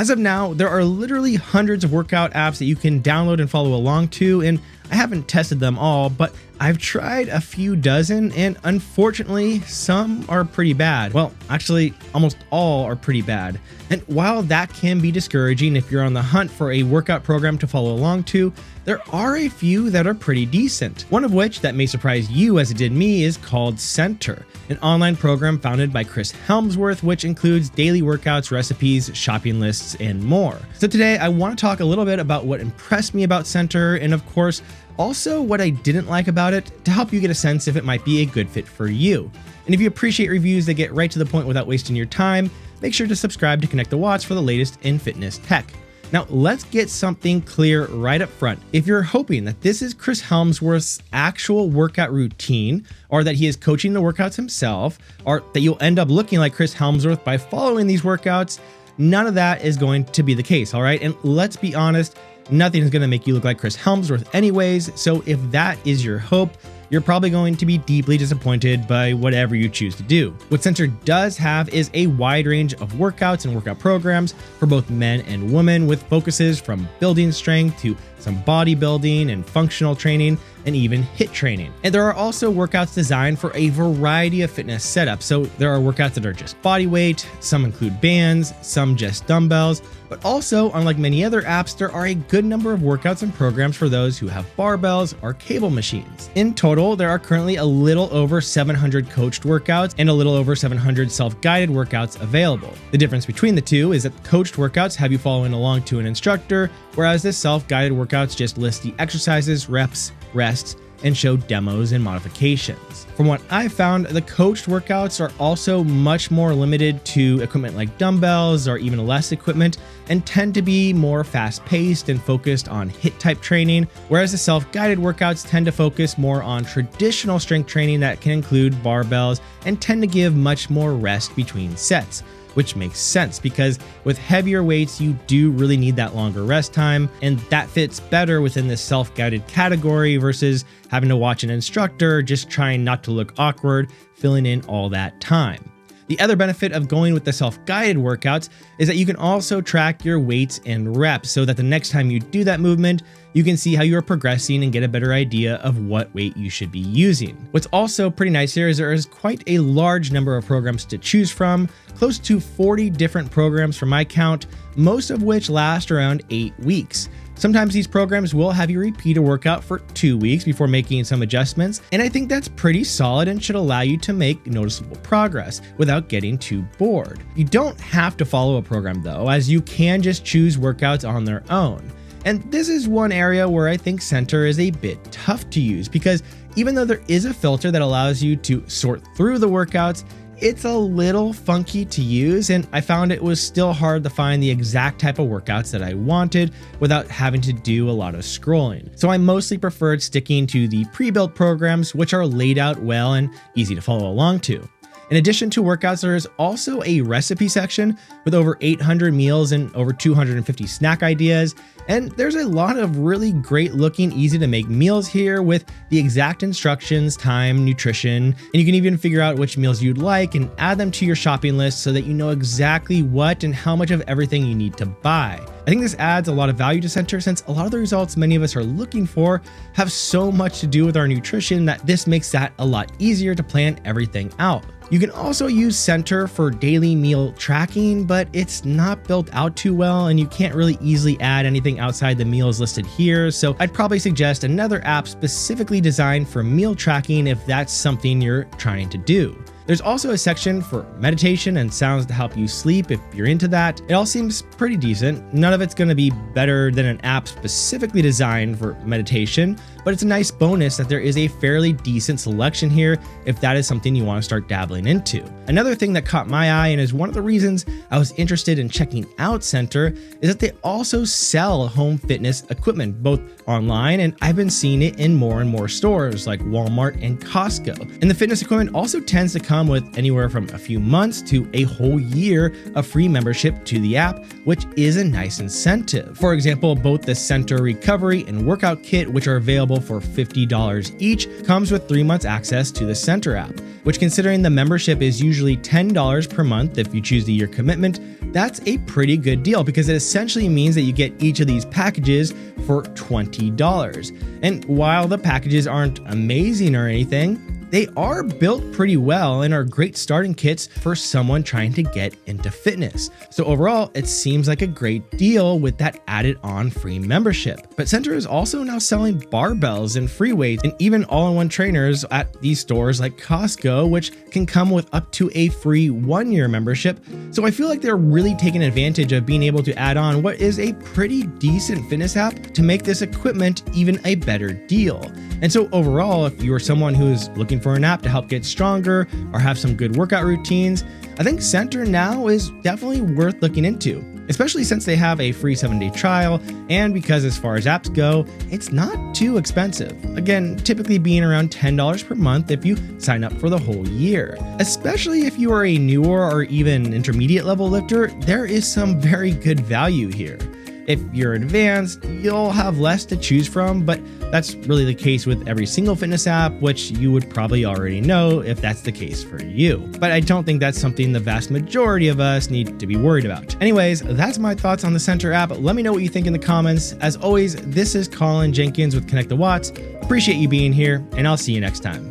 As of now, there are literally hundreds of workout apps that you can download and follow along to, and I haven't tested them all, but I've tried a few dozen, and unfortunately, some are pretty bad. Well, actually, almost all are pretty bad. And while that can be discouraging if you're on the hunt for a workout program to follow along to, there are a few that are pretty decent. One of which that may surprise you as it did me is called CENTR, an online program founded by Chris Hemsworth, which includes daily workouts, recipes, shopping lists, and more. So today I want to talk a little bit about what impressed me about CENTR, and of course, also what I didn't like about it, to help you get a sense if it might be a good fit for you. And if you appreciate reviews that get right to the point without wasting your time, make sure to subscribe to Connect the Watts for the latest in fitness tech. Now, let's get something clear right up front. If you're hoping that this is Chris Hemsworth's actual workout routine, or that he is coaching the workouts himself, or that you'll end up looking like Chris Hemsworth by following these workouts, none of that is going to be the case, all right? And let's be honest, nothing is going to make you look like Chris Hemsworth anyways, so if that is your hope, you're probably going to be deeply disappointed by whatever you choose to do. What CENTR does have is a wide range of workouts and workout programs for both men and women, with focuses from building strength to some bodybuilding and functional training and even HIIT training. And there are also workouts designed for a variety of fitness setups. So there are workouts that are just body weight, some include bands, some just dumbbells, but also, unlike many other apps, there are a good number of workouts and programs for those who have barbells or cable machines. In total, there are currently a little over 700 coached workouts and a little over 700 self-guided workouts available. The difference between the two is that coached workouts have you following along to an instructor, whereas the self-guided workouts just list the exercises, reps, rests, and show demos and modifications. From what I've found, the coached workouts are also much more limited to equipment like dumbbells or even less equipment, and tend to be more fast-paced and focused on HIIT type training, whereas the self-guided workouts tend to focus more on traditional strength training that can include barbells and tend to give much more rest between sets. Which makes sense because with heavier weights, you do really need that longer rest time, and that fits better within the self-guided category versus having to watch an instructor just trying not to look awkward, filling in all that time. The other benefit of going with the self-guided workouts is that you can also track your weights and reps so that the next time you do that movement, you can see how you are progressing and get a better idea of what weight you should be using. What's also pretty nice here is there is quite a large number of programs to choose from, close to 40 different programs from my count, most of which last around 8 weeks. Sometimes these programs will have you repeat a workout for 2 weeks before making some adjustments, and I think that's pretty solid and should allow you to make noticeable progress without getting too bored. You don't have to follow a program though, as you can just choose workouts on their own. And this is one area where I think CENTR is a bit tough to use, because even though there is a filter that allows you to sort through the workouts, it's a little funky to use, and I found it was still hard to find the exact type of workouts that I wanted without having to do a lot of scrolling. So I mostly preferred sticking to the pre-built programs, which are laid out well and easy to follow along to. In addition to workouts, there is also a recipe section with over 800 meals and over 250 snack ideas. And there's a lot of really great looking, easy to make meals here with the exact instructions, time, nutrition, and you can even figure out which meals you'd like and add them to your shopping list so that you know exactly what and how much of everything you need to buy. I think this adds a lot of value to CENTR since a lot of the results many of us are looking for have so much to do with our nutrition that this makes that a lot easier to plan everything out. You can also use CENTR for daily meal tracking, but it's not built out too well and you can't really easily add anything outside the meals listed here, so I'd probably suggest another app specifically designed for meal tracking if that's something you're trying to do. There's also a section for meditation and sounds to help you sleep if you're into that. It all seems pretty decent. None of it's going to be better than an app specifically designed for meditation, but it's a nice bonus that there is a fairly decent selection here if that is something you want to start dabbling into. Another thing that caught my eye and is one of the reasons I was interested in checking out CENTR is that they also sell home fitness equipment, both online and I've been seeing it in more and more stores like Walmart and Costco. And the fitness equipment also tends to come with anywhere from a few months to a whole year of free membership to the app, which is a nice incentive. For example, both the CENTR Recovery and Workout Kit, which are available available for $50 each, comes with 3 months access to the CENTR app, which, considering the membership is usually $10 per month if you choose the year commitment, that's a pretty good deal because it essentially means that you get each of these packages for $20. And while the packages aren't amazing or anything, they are built pretty well and are great starting kits for someone trying to get into fitness. So overall, it seems like a great deal with that added on free membership. But CENTR is also now selling barbells and free weights and even all-in-one trainers at these stores like Costco, which can come with up to a free 1-year membership. So I feel like they're really taking advantage of being able to add on what is a pretty decent fitness app to make this equipment even a better deal. And so overall, if you're someone who is looking for an app to help get stronger or have some good workout routines, I think CENTR now is definitely worth looking into, especially since they have a free 7-day trial and because as far as apps go, it's not too expensive. Again, typically being around $10 per month if you sign up for the whole year. Especially if you are a newer or even intermediate level lifter, there is some very good value here. If you're advanced, you'll have less to choose from, but that's really the case with every single fitness app, which you would probably already know if that's the case for you. But I don't think that's something the vast majority of us need to be worried about. Anyways, that's my thoughts on the CENTR app. Let me know what you think in the comments. As always, this is Colin Jenkins with Connect the Watts. Appreciate you being here, and I'll see you next time.